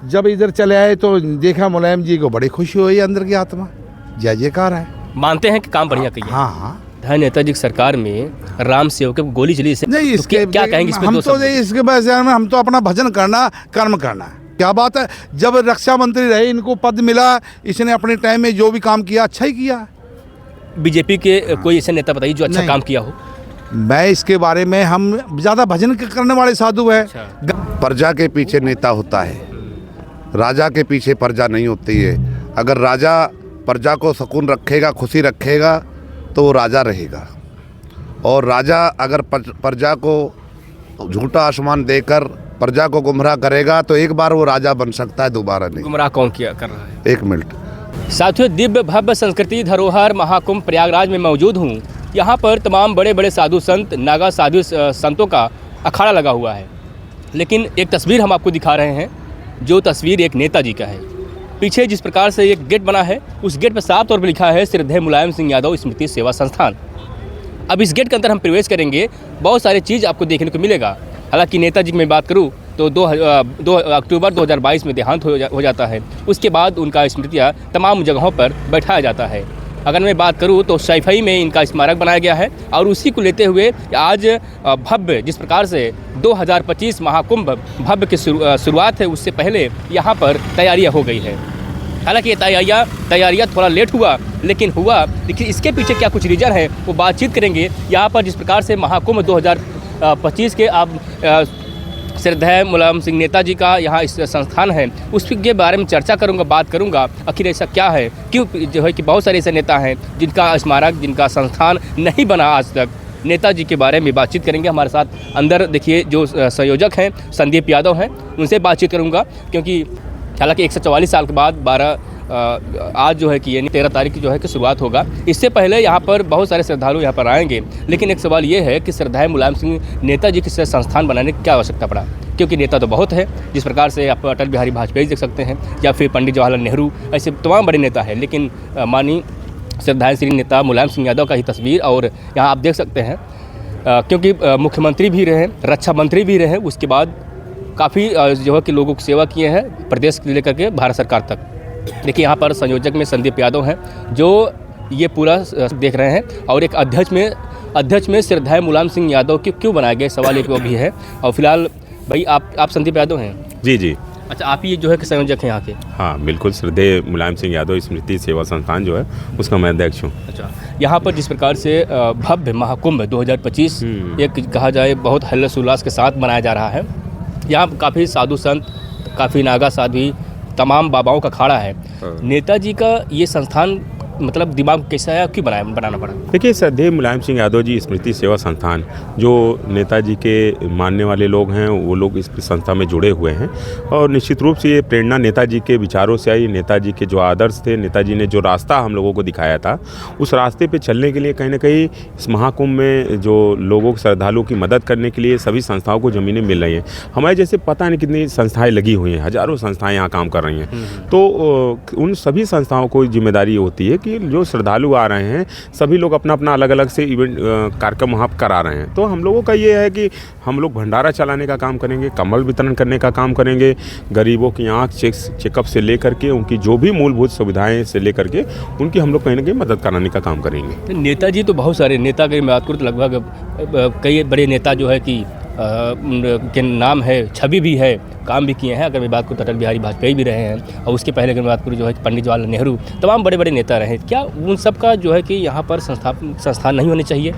जब इधर चले आए तो देखा मुलायम जी को बड़ी खुशी हुई, अंदर की आत्मा जय जयकार है। मानते हैं कि काम बढ़िया किया। हाँ हाँ, नेताजी की सरकार में राम सेवक को गोली चली से नहीं, इसके तो क्या कहेंगे इसमें? हम तो इसके वजह में हम तो अपना भजन करना, कर्म करना। क्या बात है, जब रक्षा मंत्री रहे इनको पद मिला, इसने अपने टाइम में जो भी काम किया अच्छा ही किया। बीजेपी के कोई ऐसे नेता बताइए जो अच्छा काम किया हो। मैं इसके बारे में, हम ज़्यादा भजन करने वाले साधु है। प्रजा के पीछे नेता होता है, राजा के पीछे प्रजा नहीं होती है। अगर राजा प्रजा को सुकून रखेगा, खुशी रखेगा, तो वो राजा रहेगा। और राजा अगर प्रजा को झूठा आसमान देकर प्रजा को गुमराह करेगा तो एक बार वो राजा बन सकता है, दोबारा नहीं। गुमराह कौन किया कर रहा है? एक मिनट। साथियों, दिव्य भव्य संस्कृति धरोहर महाकुंभ प्रयागराज में मौजूद हूँ। यहाँ पर तमाम बड़े बड़े साधु संत, नागा साधु संतों का अखाड़ा लगा हुआ है। लेकिन एक तस्वीर हम आपको दिखा रहे हैं, जो तस्वीर एक नेताजी का है। पीछे जिस प्रकार से एक गेट बना है, उस गेट पर साफ तौर पर लिखा है श्रद्धेय मुलायम सिंह यादव स्मृति सेवा संस्थान। अब इस गेट के अंदर हम प्रवेश करेंगे, बहुत सारी चीज़ आपको देखने को मिलेगा। हालांकि नेताजी की मैं बात करूं तो 2 अक्टूबर 2022 में देहांत हो जाता है। उसके बाद उनका स्मृतियाँ तमाम जगहों पर बैठाया जाता है। अगर मैं बात करूं तो सैफई में इनका स्मारक बनाया गया है और उसी को लेते हुए आज भव्य, जिस प्रकार से 2025 महाकुंभ भव्य की शुरुआत है, उससे पहले यहाँ पर तैयारियाँ हो गई है। हालांकि ये तैयारियाँ थोड़ा लेट हुआ, लेकिन हुआ। लेकिन इसके पीछे क्या कुछ रीज़न है वो बातचीत करेंगे। यहाँ पर जिस प्रकार से महाकुंभ 2025 के आप श्रद्धेय मुलायम सिंह नेताजी का यहाँ इस संस्थान है, उसके बारे में चर्चा करूँगा, बात करूँगा आखिर ऐसा क्या है, क्यों जो है कि बहुत सारे ऐसे नेता हैं जिनका स्मारक, जिनका संस्थान नहीं बना आज तक। नेताजी के बारे में बातचीत करेंगे। हमारे साथ अंदर देखिए जो संयोजक हैं संदीप यादव हैं, उनसे बातचीत करूँगा। क्योंकि हालांकि 144 साल के बाद आज जो है कि यानी 13 तारीख की जो है कि शुरुआत होगा। इससे पहले यहाँ पर बहुत सारे श्रद्धालु यहाँ पर आएंगे। लेकिन एक सवाल ये है कि श्रद्धेय मुलायम सिंह नेताजी के संस्थान बनाने की क्या आवश्यकता पड़ा? क्योंकि नेता तो बहुत है, जिस प्रकार से आप अटल बिहारी वाजपेयी देख सकते हैं या फिर पंडित जवाहरलाल नेहरू, ऐसे तमाम बड़े नेता हैं। लेकिन माननीय श्रद्धेय श्री नेता मुलायम सिंह यादव का ही तस्वीर और यहाँ आप देख सकते हैं, क्योंकि मुख्यमंत्री भी रहे, रक्षा मंत्री भी रहे, उसके बाद काफ़ी जो है कि लोगों की सेवा किए हैं, प्रदेश से लेकर के भारत सरकार तक। देखिए यहाँ पर संयोजक में संदीप यादव हैं जो ये पूरा देख रहे हैं, और एक अध्यक्ष में श्रद्धेय मुलायम सिंह यादव क्यों बनाए गए, सवाल एक वो भी है। और फिलहाल भाई आप संदीप यादव हैं? जी जी। अच्छा, आप ही जो है कि संयोजक हैं यहाँ के? हाँ बिल्कुल, श्रद्धेय मुलायम सिंह यादव स्मृति सेवा संस्थान जो है उसका मैं अध्यक्ष हूँ। अच्छा, यहाँ पर जिस प्रकार से भव्य महाकुंभ 2025 एक कहा जाए बहुत हल्लास उल्लास के साथ मनाया जा रहा है। यहाँ काफ़ी साधु संत, काफ़ी नागा साधु, तमाम बाबाओं का अखाड़ा है। नेताजी का ये संस्थान मतलब दिमाग कैसा है, क्यों बनाना पड़ा? देखिए, श्रद्धेय मुलायम सिंह यादव जी स्मृति सेवा संस्थान, जो नेताजी के मानने वाले लोग हैं वो लोग इस संस्था में जुड़े हुए हैं। और निश्चित रूप से ये प्रेरणा नेताजी के विचारों से आई। नेताजी के जो आदर्श थे, नेताजी ने जो रास्ता हम लोगों को दिखाया था, उस रास्ते पे चलने के लिए कहीं ना कहीं इस महाकुंभ में जो लोगों श्रद्धालुओं की मदद करने के लिए सभी संस्थाओं को ज़मीनें मिल रही हैं। हमारे जैसे पता नहीं कितनी संस्थाएँ लगी हुई हैं, हज़ारों संस्थाएँ यहाँ काम कर रही हैं। तो उन सभी संस्थाओं को जिम्मेदारी होती है कि जो श्रद्धालु आ रहे हैं सभी लोग अपना अपना अलग अलग से इवेंट कार्यक्रम वहाँ करा रहे हैं। तो हम लोगों का ये है कि हम लोग भंडारा चलाने का काम करेंगे, कंबल वितरण करने का काम करेंगे, गरीबों की आँख चेकअप से लेकर के उनकी जो भी मूलभूत सुविधाएं से लेकर के उनकी हम लोग कहीं ना कहीं मदद कराने का काम करेंगे। नेताजी तो बहुत सारे नेता की बात करूँ तो लगभग कई बड़े नेता जो है कि के नाम है, छवि भी है, काम भी किए हैं। अगर मैं बात करूँ तो अटल बिहारी वाजपेयी भी रहे हैं, और उसके पहले अगर मैं बात करूँ जो है पंडित जवाहरलाल नेहरू, तमाम बड़े बड़े नेता रहे। क्या उन सब का जो है कि यहाँ पर संस्थान नहीं होने चाहिए?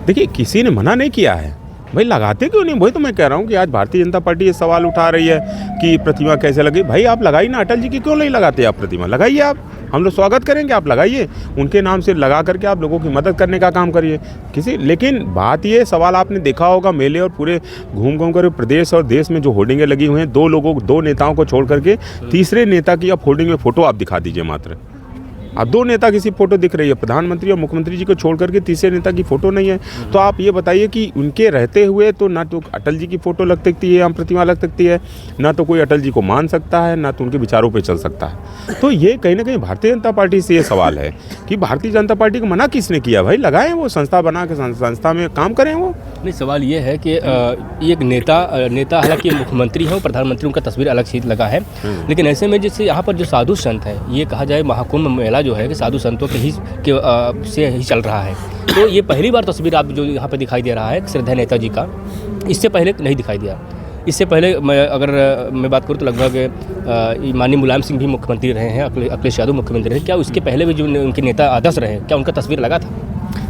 देखिए, किसी ने मना नहीं किया है, भाई लगाते क्यों नहीं? वही तो मैं कह रहा हूँ कि आज भारतीय जनता पार्टी ये सवाल उठा रही है कि प्रतिमा कैसे लगी। भाई आप लगाइए ना, अटल जी की क्यों नहीं लगाते आप प्रतिमा? लगाइए आप, हम लोग स्वागत करेंगे, आप लगाइए, उनके नाम से लगा करके आप लोगों की मदद करने का काम करिए लेकिन बात ये सवाल आपने देखा होगा मेले और पूरे घूम कर प्रदेश और देश में जो होर्डिंगें लगी हुई हैं, दो नेताओं को छोड़ करके तीसरे नेता की आप होर्डिंग में फ़ोटो आप दिखा दीजिए मात्र। अब 2 नेता की फ़ोटो दिख रही है, प्रधानमंत्री और मुख्यमंत्री जी को छोड़ करके तीसरे नेता की फ़ोटो नहीं है। तो आप ये बताइए कि उनके रहते हुए तो ना तो अटल जी की फ़ोटो लग सकती है, हम प्रतिमा लग सकती है, ना तो कोई अटल जी को मान सकता है, ना तो उनके विचारों पे चल सकता है। तो ये कहीं ना कहीं भारतीय जनता पार्टी से ये सवाल है कि भारतीय जनता पार्टी को मना किसने किया? भाई लगाएं, वो संस्था बना के संस्था में काम करें। वो नहीं, सवाल ये है कि एक नेता हालांकि मुख्यमंत्री है, प्रधानमंत्री, उनका तस्वीर अलग से लगा है, लेकिन ऐसे में जैसे यहाँ पर जो साधु संत हैं, ये कहा जाए महाकुंभ मेला जो है कि साधु संतों से ही चल रहा है। तो ये पहली बार तस्वीर आप जो यहाँ पर दिखाई दे रहा है श्रद्धा नेताजी का, इससे पहले नहीं दिखाई दिया। इससे पहले मैं बात करूँ तो लगभग माननीय मुलायम सिंह भी मुख्यमंत्री रहे हैं, अखिलेश यादव मुख्यमंत्री रहे। क्या उसके पहले भी जो उनके नेता आदर्श रहे, क्या उनका तस्वीर लगा था?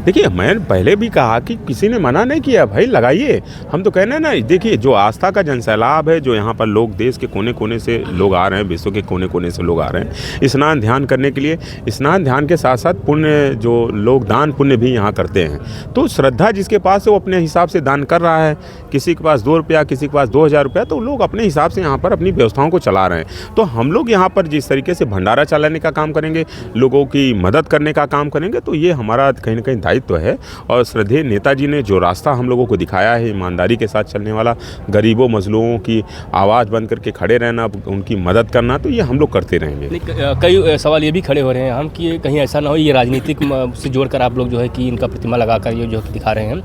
देखिए, मैं पहले भी कहा कि किसी ने मना नहीं किया, भाई लगाइए। हम तो कहना है ना, देखिए जो आस्था का जनसैलाब है, जो यहाँ पर लोग देश के कोने कोने से लोग आ रहे हैं, विश्व के कोने कोने से लोग आ रहे हैं स्नान ध्यान करने के लिए। स्नान ध्यान के साथ साथ पुण्य, जो लोग दान पुण्य भी यहाँ करते हैं। तो श्रद्धा जिसके पास है वो अपने हिसाब से दान कर रहा है, किसी के पास 2 रुपया, किसी के पास 2000 रुपया, तो लोग अपने हिसाब से यहाँ पर अपनी व्यवस्थाओं को चला रहे हैं। तो हम लोग यहाँ पर जिस तरीके से भंडारा चलाने का काम करेंगे, लोगों की मदद करने का काम करेंगे, तो ये हमारा कहीं ना कहीं दायित्व है। और श्रद्धेय नेताजी ने जो रास्ता हम लोगों को दिखाया है, ईमानदारी के साथ चलने वाला, गरीबों मजलूमों की आवाज़ बन करके खड़े रहना, उनकी मदद करना, तो ये हम लोग करते रहेंगे। कई सवाल ये भी खड़े हो रहे हैं हम कि कहीं ऐसा ना हो ये राजनीतिक से जोड़कर आप लोग जो है कि इनका प्रतिमा लगाकर ये जो दिखा रहे हैं।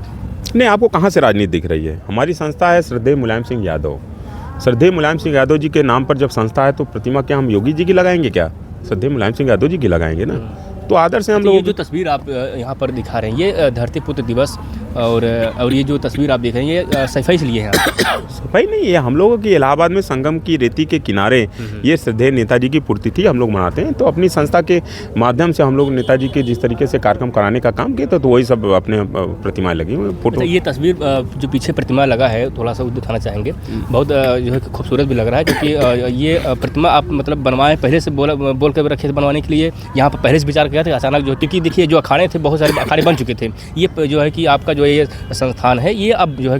नहीं, आपको कहाँ से राजनीति दिख रही है? हमारी संस्था है श्रद्धेय मुलायम सिंह यादव। श्रद्धेय मुलायम सिंह यादव जी के नाम पर जब संस्था है, तो प्रतिमा क्या हम योगी जी की लगाएंगे? क्या श्रद्धेय मुलायम सिंह यादव जी की लगाएंगे ना? तो आदर से हम लोग। ये जो तस्वीर आप यहाँ पर दिखा रहे हैं, ये धरती पुत्र दिवस और ये जो तस्वीर आप देख रहे हैं, ये सफाई से लिए हैं? सफाई नहीं है, हम लोगों की इलाहाबाद में संगम की रेती के किनारे ये श्रद्धेय नेताजी की पुण्यतिथि हम लोग मनाते हैं। तो अपनी संस्था के माध्यम से हम लोग नेताजी के जिस तरीके से कार्यक्रम कराने का काम किया, तो वही सब अपने प्रतिमाएं लगी हुई फोटो। ये तस्वीर जो पीछे प्रतिमा लगा है, थोड़ा सा दिखाना चाहेंगे। बहुत जो है खूबसूरत भी लग रहा है, क्योंकि ये प्रतिमा आप मतलब बनवाए पहले से बोल कर रखे थे बनवाने के लिए, यहाँ पर पहले से विचार किया था अचानक जो, क्योंकि देखिए जो अखाड़े थे, बहुत सारे अखाड़े बन चुके थे। ये जो है कि आपका जो ये संस्थान है, ये अब जो है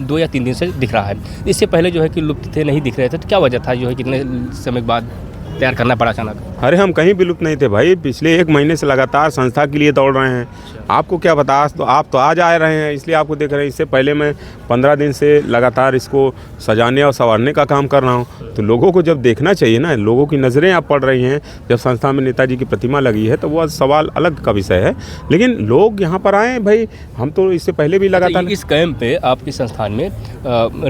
2 या 3 दिन से दिख रहा है। इससे पहले जो है कि लुप्त थे, नहीं दिख रहे थे। तो क्या वजह था जो है कितने समय के बाद तैयार करना पड़ा अचानक? अरे हम कहीं भी लुप्त नहीं थे भाई, पिछले 1 महीने से लगातार संस्था के लिए दौड़ रहे हैं। आपको क्या बता, तो आप तो आज आ रहे हैं इसलिए आपको देख रहे हैं। इससे पहले मैं 15 दिन से लगातार इसको सजाने और संवारने का काम कर रहा हूँ। तो लोगों को जब देखना चाहिए ना, लोगों की नज़रें आप पड़ रही हैं। जब संस्था में नेताजी की प्रतिमा लगी है, तो वह सवाल अलग का विषय है, लेकिन लोग यहाँ पर आए भाई। हम तो इससे पहले भी लगातार इस कैंप पे आपके संस्थान में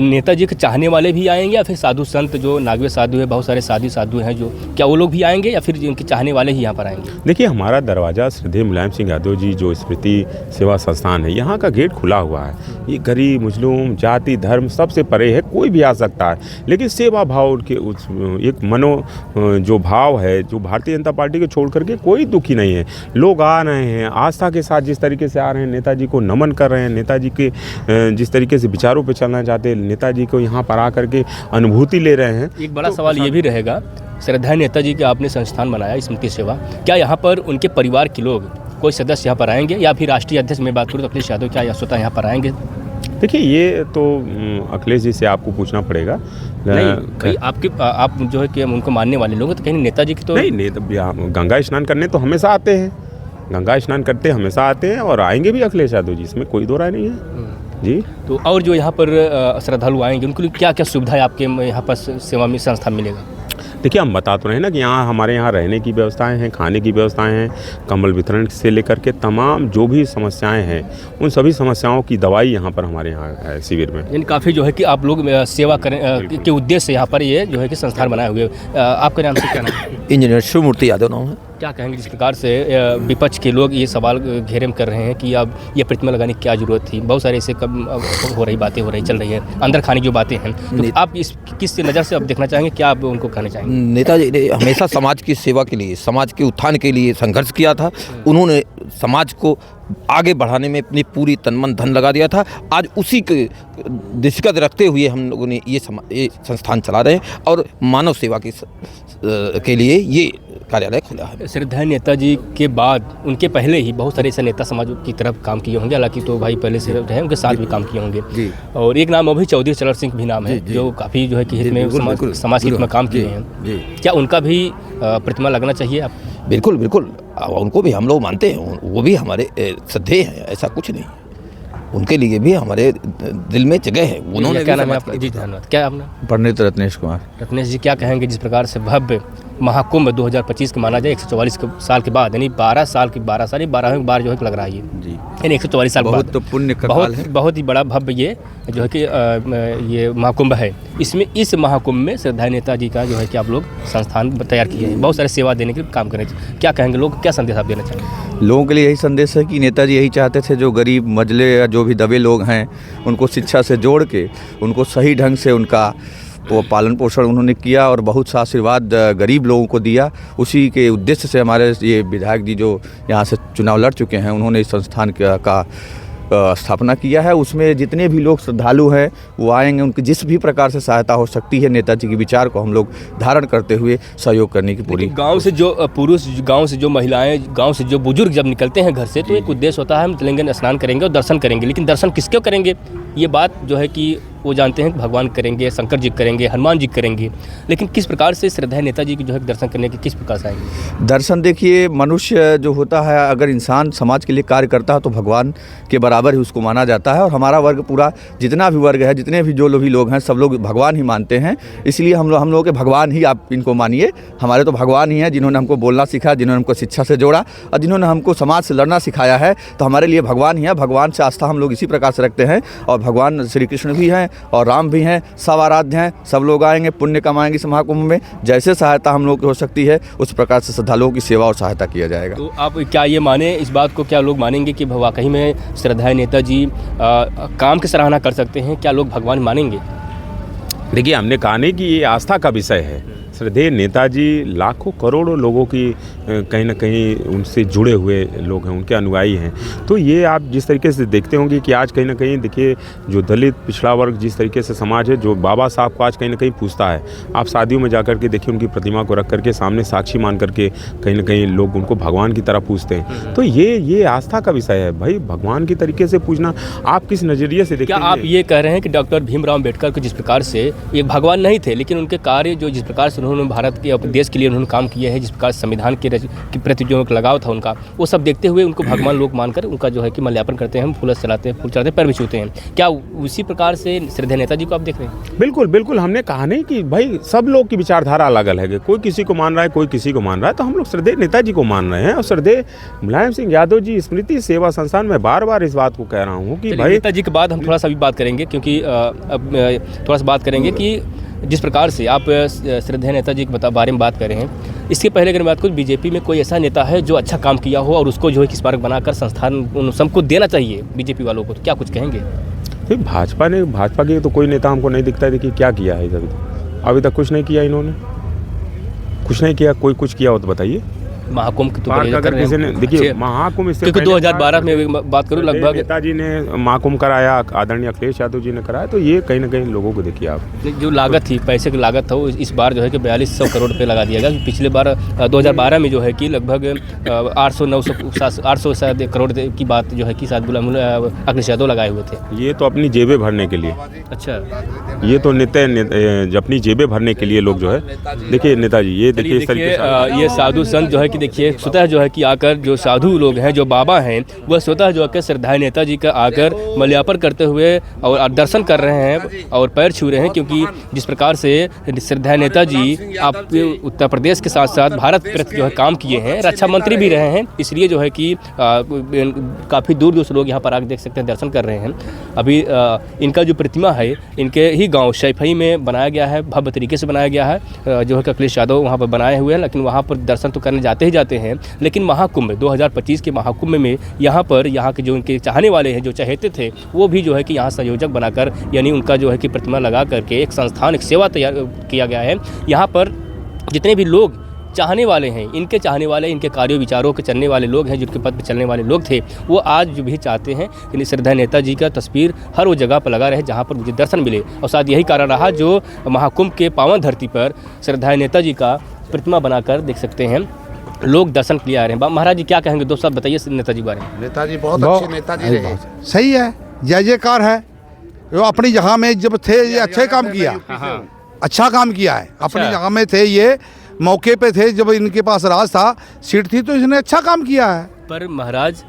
नेताजी के चाहने वाले भी आएंगे, या फिर साधु संत जो नागवे साधु है, बहुत सारे साधु हैं जो, क्या वो लोग भी आएंगे या फिर उनके चाहने वाले ही यहाँ पर आएंगे? देखिए, हमारा दरवाज़ा श्रद्धेय मुलायम सिंह यादव जी जो स्मृति सेवा संस्थान है, यहाँ का गेट खुला हुआ है। ये गरीब मुस्लिम जाति धर्म सबसे परे है, कोई भी आ सकता है, लेकिन सेवा भाव उनके एक जो भाव है, जो भारतीय जनता पार्टी को छोड़ करके कोई दुखी नहीं है। लोग आ रहे हैं आस्था के साथ, जिस तरीके से आ रहे हैं, नेताजी को नमन कर रहे हैं, नेताजी के जिस तरीके से विचारों पर चलना चाहते हैं, नेताजी को यहाँ पर आ करके अनुभूति ले रहे हैं। एक बड़ा सवाल ये भी रहेगा, श्रद्धा नेताजी के आपने संस्थान बनाया स्मृति सेवा, क्या यहाँ पर उनके परिवार के लोग, कोई सदस्य यहाँ पर आएंगे, या फिर राष्ट्रीय अध्यक्ष में बात करूँ तो अखिलेश यादव, क्या या स्वतः यहाँ पर आएंगे? देखिए, ये तो अखिलेश जी से आपको पूछना पड़ेगा। नहीं, आप जो है कि उनको मानने वाले लोग, तो कहीं नेताजी की तो नहीं, गंगा स्नान करने तो हमेशा आते हैं, गंगा स्नान करते हमेशा आते हैं, और आएंगे भी अखिलेश यादव जी, इसमें कोई दो राय नहीं है जी। तो और जो यहाँ पर श्रद्धालु आएंगे, उनको क्या क्या सुविधाएं आपके यहाँ पर सेवा में संस्था मिलेगा? देखिए, हम बता तो रहे हैं ना कि यहाँ हमारे यहाँ रहने की व्यवस्थाएं हैं, खाने की व्यवस्थाएं हैं, कंबल वितरण से लेकर के तमाम जो भी समस्याएं हैं, उन सभी समस्याओं की दवाई यहाँ पर हमारे यहाँ है शिविर में। यानी काफ़ी जो है कि आप लोग सेवा करें के उद्देश्य से यहाँ पर ये जो है कि संस्थान बनाए हुए। आपके नाम से क्या नाम है? इंजीनियर शिवमूर्ति यादव नाम है। क्या कहेंगे जिस प्रकार से विपक्ष के लोग ये सवाल घेरे में कर रहे हैं कि अब ये प्रतिमा लगाने की क्या जरूरत थी? बहुत सारे ऐसे कब हो रही बातें हो रही चल रही है, अंदर खाने की बातें हैं, तो आप इस किस नज़र से अब देखना चाहेंगे, क्या आप उनको कहना चाहेंगे? नेताजी ने हमेशा समाज की सेवा के लिए, समाज के उत्थान के लिए संघर्ष किया था। उन्होंने समाज को आगे बढ़ाने में अपनी पूरी तन मन धन लगा दिया था। आज उसी के दृष्टिगत रखते हुए हम लोगों ने ये संस्थान चला रहे हैं और मानव सेवा के लिए ये कार्यालय खुला है। श्रद्धा नेताजी के बाद उनके पहले ही बहुत सारे ऐसे नेता समाज की तरफ काम किए होंगे, हालांकि तो भाई पहले से रहे, उनके साथ भी काम किए होंगे। और एक नाम अभी चौधरी चरण सिंह भी नाम है, जो काफ़ी जो है कि हित में समाज हित में काम किए हैं। क्या उनका भी प्रतिमा लगना चाहिए? आप बिल्कुल बिल्कुल, उनको भी हम लोग मानते हैं, वो भी हमारे श्रद्धेय हैं, ऐसा कुछ नहीं। उनके लिए भी हमारे दिल में जगह है। उन्होंने क्या भी नाम है समाज आपका? के जी लिए धन्यवाद। क्या आपने? पंडित रत्नेश कुमार। रत्नेश जी, क्या कहेंगे जिस प्रकार से भव्य महाकुंभ 2025 के माना जाए 144 साल के बाद, यानी 12 साल 12वीं बार जो है लग रहा है ये, जी, यानी 144 साल बहुत बाद तो पुण्य का काल है। बहुत ही बड़ा भव्य ये जो है कि ये महाकुंभ है। इसमें इस महाकुंभ में श्रद्धाई नेताजी का जो है कि आप लोग संस्थान तैयार किए हैं, बहुत सारे सेवा देने के काम करें। क्या कहेंगे, लोग क्या संदेश आप देना चाहेंगे? लोगों के लिए यही संदेश है कि नेताजी यही चाहते थे, जो गरीब मजले या जो भी दबे लोग हैं उनको शिक्षा से जोड़ के उनको सही ढंग से उनका वो पालन पोषण उन्होंने किया और बहुत सा आशीर्वाद गरीब लोगों को दिया। उसी के उद्देश्य से हमारे ये विधायक जी जो यहाँ से चुनाव लड़ चुके हैं, उन्होंने इस संस्थान का स्थापना किया है। उसमें जितने भी लोग श्रद्धालु हैं वो आएंगे, उनकी जिस भी प्रकार से सहायता हो सकती है नेताजी के विचार को हम लोग धारण करते हुए सहयोग करने की पूरी। गांव से जो पुरुष, गांव से जो महिलाएं, गांव से जो बुजुर्ग जब निकलते हैं घर से, तो एक उद्देश्य होता है हम चलेंगे, स्नान करेंगे और दर्शन करेंगे। लेकिन दर्शन किसके करेंगे, ये बात जो है कि वो जानते हैं कि भगवान करेंगे, शंकर जी करेंगे, हनुमान जी करेंगे। लेकिन किस प्रकार से श्रद्धा नेताजी की जो है दर्शन करने के किस प्रकार से आएंगे? दर्शन देखिए, मनुष्य जो होता है, अगर इंसान समाज के लिए कार्य करता है तो भगवान के बराबर ही उसको माना जाता है। और हमारा वर्ग पूरा जितना भी वर्ग है, जितने भी जो भी लोग हैं, सब लोग भगवान ही मानते हैं। इसलिए हम लोगों के भगवान ही आप इनको मानिए। हमारे तो भगवान ही हैं, जिन्होंने हमको बोलना सिखाया, जिन्होंने हमको शिक्षा से जोड़ा और जिन्होंने हमको समाज से लड़ना सिखाया है। तो हमारे लिए भगवान ही है। भगवान से आस्था हम लोग इसी प्रकार से रखते हैं। और भगवान श्री कृष्ण भी हैं और राम भी हैं, सब आराध्य हैं। सब लोग आएंगे, पुण्य कमाएंगे इस महाकुंभ में। जैसे सहायता हम लोग की हो सकती है, उस प्रकार से श्रद्धालुओं की सेवा और सहायता किया जाएगा। तो आप क्या ये माने, इस बात को क्या लोग मानेंगे कि वाकई में श्रद्धाई नेताजी काम की सराहना कर सकते हैं? क्या लोग भगवान मानेंगे? देखिए, हमने कहा नहीं कि ये आस्था का विषय है। श्रद्धेय नेताजी लाखों करोड़ों लोगों की कहीं ना कहीं उनसे जुड़े हुए लोग हैं, उनके अनुयायी हैं। तो ये आप जिस तरीके से देखते होंगे कि आज कहीं ना कहीं देखिए, जो दलित पिछड़ा वर्ग जिस तरीके से समाज है, जो बाबा साहब को आज कहीं ना कहीं पूछता है, आप शादियों में जाकर के देखिए, उनकी प्रतिमा को रख करके सामने साक्षी मान करके कहीं ना कहीं लोग उनको भगवान की तरह पूछते हैं। तो ये आस्था का विषय है भाई, भगवान की तरीके से पूछना। आप किस नज़रिए से देखते हैं? क्या आप ये कह रहे हैं कि डॉक्टर भीमराव अम्बेडकर को जिस प्रकार से एक भगवान नहीं थे, लेकिन उनके कार्य जो जिस प्रकार से उन्होंने भारत के अपने देश के लिए उन्होंने काम किए हैं, जिस प्रकार संविधान के प्रति जो लगाव था उनका, वो सब देखते हुए उनको भगवान लोग मानकर उनका जो है कि माल्यार्पण करते हैं, फूल चढ़ाते हैं, फूल चढ़ाते, पैर भी छूते हैं? क्या उसी प्रकार से श्रद्धेय नेताजी को आप देख रहे हैं? बिल्कुल बिल्कुल, हमने कहा नहीं कि भाई सब लोग की विचारधारा अलग अलग है, कोई किसी को मान रहा है, कोई किसी को मान रहा है। तो हम लोग श्रद्धेय नेताजी को मान रहे हैं। और श्रद्धेय मुलायम सिंह यादव जी स्मृति सेवा संस्थान में बार बार इस बात को कह रहा हूँ कि भाई नेताजी के बाद हम थोड़ा सा भी बात करेंगे, क्योंकि अब थोड़ा सा बात करेंगे कि जिस प्रकार से आप श्रद्धेय नेताजी के बारे में बात कर रहे हैं, इसके पहले अगर मैं बात करूँ, बीजेपी में कोई ऐसा नेता है जो अच्छा काम किया हो और उसको जो है कि स्मारक बनाकर संस्थान उन सबको देना चाहिए बीजेपी वालों को, तो क्या कुछ कहेंगे? भाजपा के तो कोई नेता हमको नहीं दिखता है। देखिए क्या किया है अभी तक कुछ नहीं किया, इन्होंने कुछ नहीं किया। कोई कुछ किया हो तो बताइए। महाकुंभ की तो अगर किसी ने देखिए महाकुंभ, इससे क्योंकि 2012 में बात करूँ लगभग नेताजी ने महाकुंभ कराया, आदरणीय अखिलेश यादव जी ने कराया। तो ये कहीं ना कहीं लोगों को देखिए आप, जो लागत थी, पैसे की लागत था, वो इस बार जो है कि 4200 करोड़ रुपये लगा दिया गया। पिछले बार 2012 में जो है कि लगभग 800 करोड़ की बात जो है कि शायद अखिलेश यादव लगाए हुए थे। ये तो अपनी जेबें भरने के लिए। अच्छा, ये तो अपनी जेबें भरने के लिए लोग जो है, देखिए नेताजी ये देखिए इस तरीके से ये साधु संत जो है देखिए स्वतः जो है कि आकर जो साधु लोग हैं, जो बाबा हैं, वह स्वतः जो है श्रद्धाई नेताजी का आकर माल्यार्पण करते हुए और दर्शन कर रहे हैं और पैर छू रहे हैं। क्योंकि जिस प्रकार से श्रद्धाई नेताजी आप उत्तर प्रदेश के साथ साथ भारत प्रति जो है काम किए हैं, रक्षा मंत्री भी रहे हैं, इसलिए जो है कि काफ़ी दूर दूर से लोग यहाँ पर आकर देख सकते हैं, दर्शन कर रहे हैं। अभी इनका जो प्रतिमा है इनके ही गाँव शैफई में बनाया गया है, भव्य तरीके से बनाया गया है, जो है कि अखिलेश यादव वहाँ पर बनाए हुए हैं। लेकिन वहाँ पर दर्शन तो करने जाते हैं, लेकिन महाकुंभ 2025 के महाकुंभ में यहाँ के जो उनके चाहने वाले हैं, जो चाहते थे, वो भी जो है कि यहाँ संयोजक बनाकर, यानी उनका जो है कि प्रतिमा लगा करके एक संस्थान, एक सेवा तैयार किया गया है। यहाँ पर जितने भी लोग चाहने वाले हैं, इनके चाहने वाले, इनके कार्यों विचारों के चलने वाले लोग हैं, जिनके पद पर चलने वाले लोग थे, वो आज जो भी चाहते हैं कि श्रद्धा नेताजी का तस्वीर हर वो जगह पर लगा रहे जहाँ पर मुझे दर्शन मिले। और शायद यही कारण रहा जो महाकुंभ के पावन धरती पर श्रद्धा नेताजी का प्रतिमा बनाकर देख सकते हैं लोग दर्शन के लिए आ रहे हैं। महाराज जी क्या कहेंगे, दो शब्द बताइए नेताजी के बारे में। नेताजी बहुत अच्छे नेताजी रहे। सही है, जय जयकार है। वो अपनी जगह में जब थे ये अच्छे काम किया, अच्छा काम किया है। अपनी जगह में थे ये, मौके पे थे जब इनके पास राज था, सीट थी, तो इसने अच्छा काम किया है। पर महाराज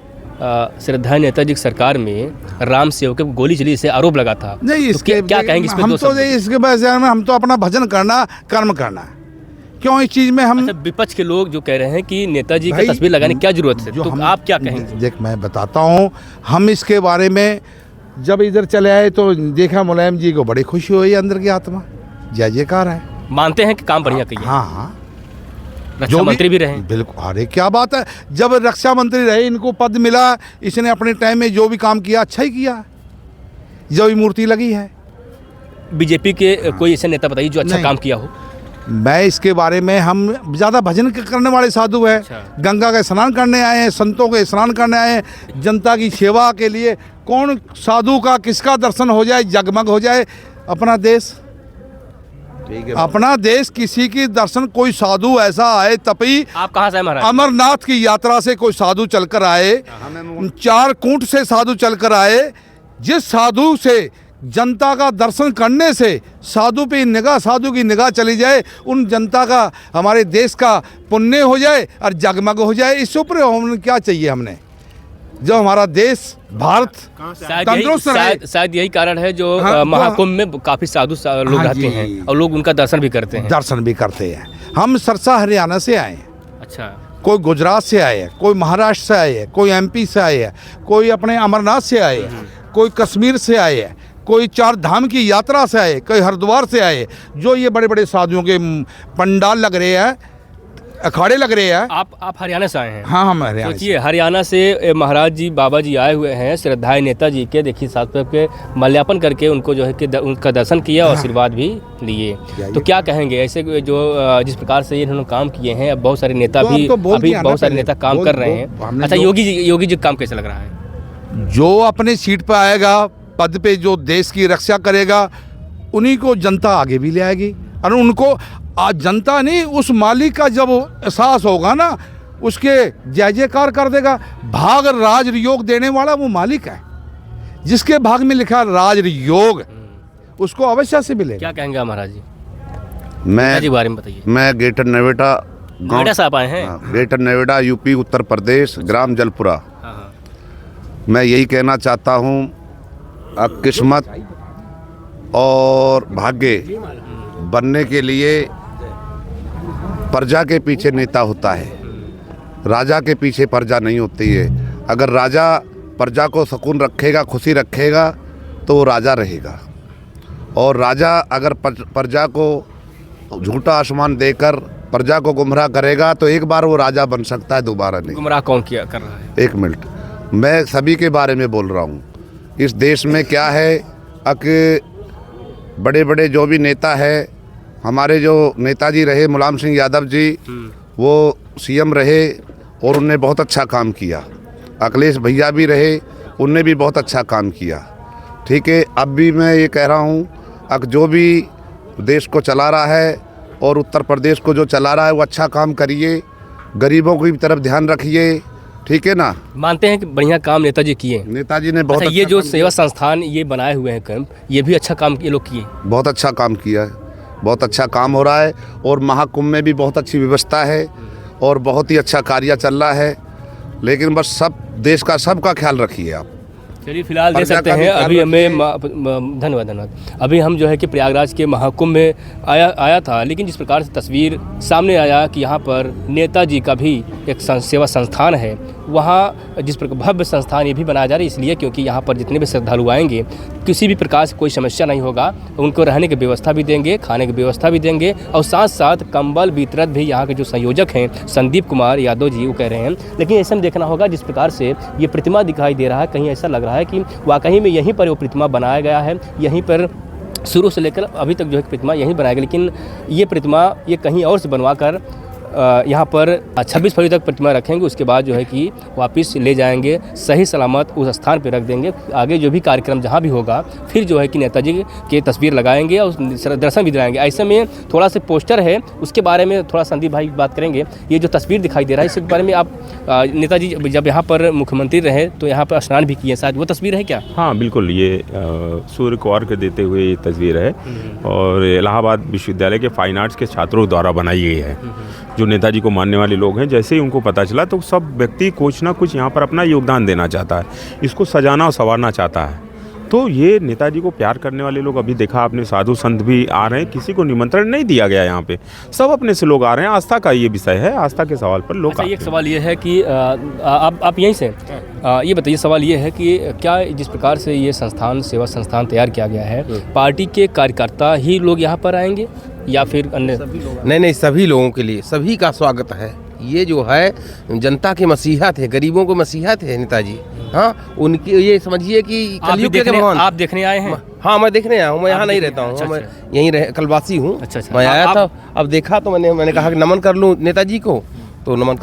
श्रद्धांजलि नेताजी की सरकार में राम सेवक को गोली चली, इसे आरोप लगा था। नहीं, तो इसके क्या कहेंगे इस पे हम दो तो शब्द? इसके बारे में हम तो अपना भजन करना, कर्म करना। क्यों इस चीज़ में हम अच्छा, विपक्ष के लोग जो कह रहे हैं कि नेताजी भाई, का तस्वीर लगाने की क्या जरूरत है, जो तो हम- आप क्या कहेंगे? देख, मैं बताता हूँ, हम इसके बारे में जब इधर चले आए तो देखा मुलायम जी को बड़ी खुशी हुई, अंदर की आत्मा जय जयकार है। मानते हैं कि काम बढ़िया किया, हाँ हाँ, रक्षा मंत्री भी रहे। बिल्कुल, अरे क्या बात है, जब रक्षा मंत्री रहे, इनको पद मिला, इसने अपने टाइम में जो भी काम किया अच्छा ही किया, जो भी मूर्ति लगी है। बीजेपी के कोई ऐसे नेता बताइए जो अच्छा नहीं। काम किया हो। मैं इसके बारे में, हम ज़्यादा भजन करने वाले साधु हैं, अच्छा। गंगा का स्नान करने आए हैं, संतों के स्नान करने आए हैं, जनता की सेवा के लिए। कौन साधु का किसका दर्शन हो जाए, जगमग हो जाए अपना देश, अपना देश, किसी की दर्शन, कोई साधु ऐसा आए तपी, आप कहाँ से हैं महाराज? अमरनाथ की यात्रा से कोई साधु चलकर आए, 4 कूट से साधु चलकर आए, जिस साधु से जनता का दर्शन करने से साधु पे निगाह, साधु की निगाह चली जाए, उन जनता का, हमारे देश का पुण्य हो जाए और जगमग हो जाए। इससे ऊपर हमने क्या चाहिए? हमने जो हमारा देश भारत तंदुरुस्त रहे। शायद यही कारण है जो हाँ, महाकुंभ में काफी साधु लोग हाँ रहते जी। हैं और लोग उनका दर्शन भी करते हैं। दर्शन भी करते हैं। हम सरसा हरियाणा से आए हैं, अच्छा, कोई गुजरात से आए हैं, कोई महाराष्ट्र से आए हैं, कोई MP से आए हैं, कोई अपने अमरनाथ से आए हैं, कोई कश्मीर से आए हैं, कोई 4 धाम की यात्रा से आए, कोई हरिद्वार से आए। जो ये बड़े बड़े साधुओं के पंडाल लग रहे हैं, अखाड़े लग रहे हैं। आप हरियाणा से आए हैं? हाँ, हम हरियाणा से। सोचिए, हरियाणा से महाराज जी, बाबा जी आए हुए हैं श्रद्धाएं नेताजी के। देखिए, साथ पे माल्यार्पण करके उनको जो है कि उनका दर्शन किया और आशीर्वाद भी लिए। तो क्या कहेंगे ऐसे जो जिस प्रकार से इन्होंने काम किए हैं? अब बहुत सारे नेता तो भी, हम तो बोल अभी दिया ना बहुत सारे पहले। नेता काम बोल- कर रहे बोल- हैं। हमने अच्छा, जो- योगी जी का काम कैसा लग रहा है? जो अपने सीट पर आएगा, पद पे जो देश की रक्षा करेगा, उन्हीं को जनता आगे भी ले आएगी। और उनको आज जनता नहीं, उस मालिक का जब एहसास होगा ना, उसके जय जयकार कर देगा। भाग राज योग देने वाला वो मालिक है, जिसके भाग में लिखा राज योग, उसको अवश्य से मिलेगा। क्या कहेंगे महाराज जी? मैं नेताजी के बारे में बताइए। मैं ग्रेटर नोएडा नोएडा से आप आए हैं? ग्रेटर नोएडा, UP उत्तर प्रदेश, ग्राम जलपुरा। हाँ, हाँ। मैं यही कहना चाहता हूँ, अब किस्मत और भाग्य बनने के लिए प्रजा के पीछे नेता होता है, राजा के पीछे प्रजा नहीं होती है। अगर राजा प्रजा को सुकून रखेगा, खुशी रखेगा, तो वो राजा रहेगा। और राजा अगर प्रजा को झूठा आसमान देकर प्रजा को गुमराह करेगा, तो एक बार वो राजा बन सकता है, दोबारा नहीं। गुमराह कौन किया कर रहा है? एक मिनट, मैं सभी के बारे में बोल रहा हूँ। इस देश में क्या है कि बड़े बड़े जो भी नेता है, हमारे जो नेताजी रहे मुलायम सिंह यादव जी, वो CM रहे और उनने बहुत अच्छा काम किया। अखिलेश भैया भी रहे, उनने भी बहुत अच्छा काम किया। ठीक है, अब भी मैं ये कह रहा हूँ, अब जो भी देश को चला रहा है और उत्तर प्रदेश को जो चला रहा है, वो अच्छा काम करिए, गरीबों की तरफ ध्यान रखिए। ठीक है ना? मानते हैं कि बढ़िया काम नेताजी किए? नेताजी ने बहुत अच्छा, ये अच्छा जो काम सेवा संस्थान ये बनाए हुए हैं कैंप, ये भी अच्छा काम ये लोग किए? बहुत अच्छा काम किया है, बहुत अच्छा काम हो रहा है। और महाकुंभ में भी बहुत अच्छी व्यवस्था है और बहुत ही अच्छा कार्य चल रहा है। लेकिन बस सब देश का सबका ख्याल रखिए आप। चलिए, फिलहाल दे प्रजा सकते का भी हैं ख्याल अभी हमें रखिए। धन्यवाद। अभी हम जो है कि प्रयागराज के महाकुंभ में आया था, लेकिन जिस प्रकार से तस्वीर सामने आया कि यहाँ पर नेताजी का भी एक सेवा संस्थान है, वहाँ जिस प्रकार भव्य संस्थान ये भी बनाया जा रहा है, इसलिए क्योंकि यहाँ पर जितने भी श्रद्धालु आएंगे, किसी भी प्रकार से कोई समस्या नहीं होगा। उनको रहने की व्यवस्था भी देंगे, खाने की व्यवस्था भी देंगे, और साथ साथ कंबल वितरण भी यहाँ के जो संयोजक हैं संदीप कुमार यादव जी, वो कह रहे हैं। लेकिन ऐसे में देखना होगा, जिस प्रकार से ये प्रतिमा दिखाई दे रहा है, कहीं ऐसा लग रहा है कि वाकई में यहीं पर वो प्रतिमा बनाया गया है, यहीं पर शुरू से लेकर अभी तक जो है प्रतिमा यहीं बनाया गया। लेकिन ये प्रतिमा ये कहीं और से बनवा कर यहाँ पर 26 फरवरी तक प्रतिमा रखेंगे, उसके बाद जो है कि वापस ले जाएंगे, सही सलामत उस स्थान पर रख देंगे। आगे जो भी कार्यक्रम जहाँ भी होगा फिर जो है कि नेताजी की तस्वीर लगाएंगे और दर्शन भी दिलाएंगे। ऐसे में थोड़ा सा पोस्टर है, उसके बारे में थोड़ा संदीप भाई बात करेंगे। ये जो तस्वीर दिखाई दे रहा है इसके बारे में आप नेताजी जब यहाँ पर मुख्यमंत्री रहे तो यहाँ पर स्नान भी किए, शायद वो तस्वीर है क्या? हाँ बिल्कुल, ये सूर्य को अर्घ्य देते हुए ये तस्वीर है और इलाहाबाद विश्वविद्यालय के फाइन आर्ट्स के छात्रों द्वारा बनाई गई है। जो नेताजी को मानने वाले लोग हैं, जैसे ही उनको पता चला तो सब व्यक्ति कुछ ना कुछ यहाँ पर अपना योगदान देना चाहता है, इसको सजाना और संवारना चाहता है। तो ये नेताजी को प्यार करने वाले लोग, अभी देखा आपने साधु संत भी आ रहे हैं, किसी को निमंत्रण नहीं दिया गया यहाँ पे, सब अपने से लोग आ रहे हैं। आस्था का ये विषय है, आस्था के सवाल पर लोग। अच्छा, एक सवाल ये है कि आप यहीं से ये बताइए, सवाल ये है कि क्या जिस प्रकार से ये संस्थान सेवा संस्थान तैयार किया गया है, पार्टी के कार्यकर्ता ही लोग यहाँ पर आएंगे या फिर अन्य? नहीं, सभी लोगों के लिए सभी का स्वागत है। ये जो है जनता के मसीहा थे, गरीबों के मसीहा थे नेताजी। हाँ, उनकी ये समझिए कि कलयुग के भगवान। आप देखने आए हैं? हाँ, मैं देखने आया हूँ, मैं यहाँ नहीं रहता हूँ। अच्छा, मैं यहीं कलवासी हूँ। अच्छा, मैं आया था, अब देखा तो मैंने कहा कि नमन कर लूँ नेताजी को, तो नमन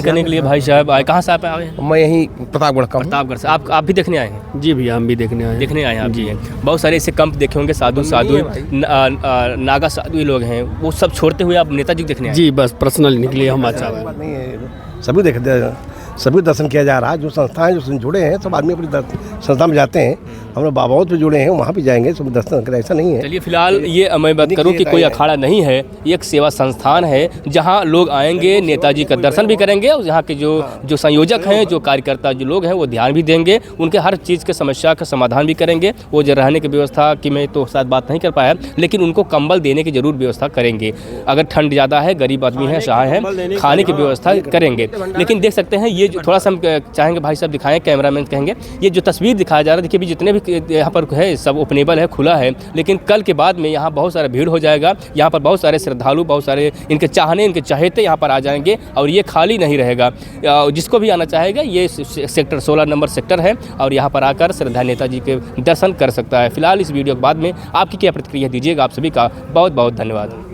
करने के लिए भाई साहब आए। कहाँ से आप आए? मैं यहीं प्रतापगढ़ का हूँ। प्रतापगढ़ से। आप भी देखने आए हैं? जी भैया, हम भी देखने आए हैं। आप जी हैं। बहुत सारे ऐसे कैंप देखे होंगे, साधु नागा साधु लोग हैं, वो सब छोड़ते हुए आप नेताजी देखने आए? जी, बस पर्सनल निकले हम। अच्छा, नहीं है, सभी दर्शन किया जा रहा है। जो संस्थाएं जो जुड़े हैं सब आदमी अपनी संस्था में जाते हैं, हम लोग बाबाओं पे जुड़े हैं, वहाँ भी जाएंगे, सब दर्शन करें, ऐसा नहीं है। चलिए, फिलहाल ये मैं बात करूँ कि कोई अखाड़ा नहीं है, ये एक सेवा संस्थान है जहाँ लोग आएंगे, नेताजी का दर्शन भी करेंगे और यहाँ के जो संयोजक हैं, जो कार्यकर्ता जो लोग हैं, वो ध्यान भी देंगे, उनके हर चीज़ के समस्या का समाधान भी करेंगे। वो जो रहने की व्यवस्था की मैं तो शायद बात नहीं कर पाया, लेकिन उनको कंबल देने की जरूर व्यवस्था करेंगे। अगर ठंड ज़्यादा है, गरीब आदमी है, सहाय है, खाने की व्यवस्था करेंगे। लेकिन देख सकते हैं ये जो थोड़ा सा हम चाहेंगे भाई साहब दिखाएं, कैमरामैन कहेंगे, ये जो तस्वीर दिखाया जा रहा है, देखिए भी जितने भी यहाँ पर है सब ओपनेबल है, खुला है, लेकिन कल के बाद में यहाँ बहुत सारा भीड़ हो जाएगा। यहाँ पर बहुत सारे श्रद्धालु, बहुत सारे इनके चाहने, इनके चाहते यहाँ पर आ जाएंगे और ये खाली नहीं रहेगा। जिसको भी आना चाहेगा, ये सेक्टर 16 नंबर सेक्टर है और यहाँ पर आकर श्रद्धा नेताजी के दर्शन कर सकता है। फिलहाल इस वीडियो के बाद में आपकी क्या प्रतिक्रिया दीजिएगा? आप सभी का बहुत बहुत धन्यवाद।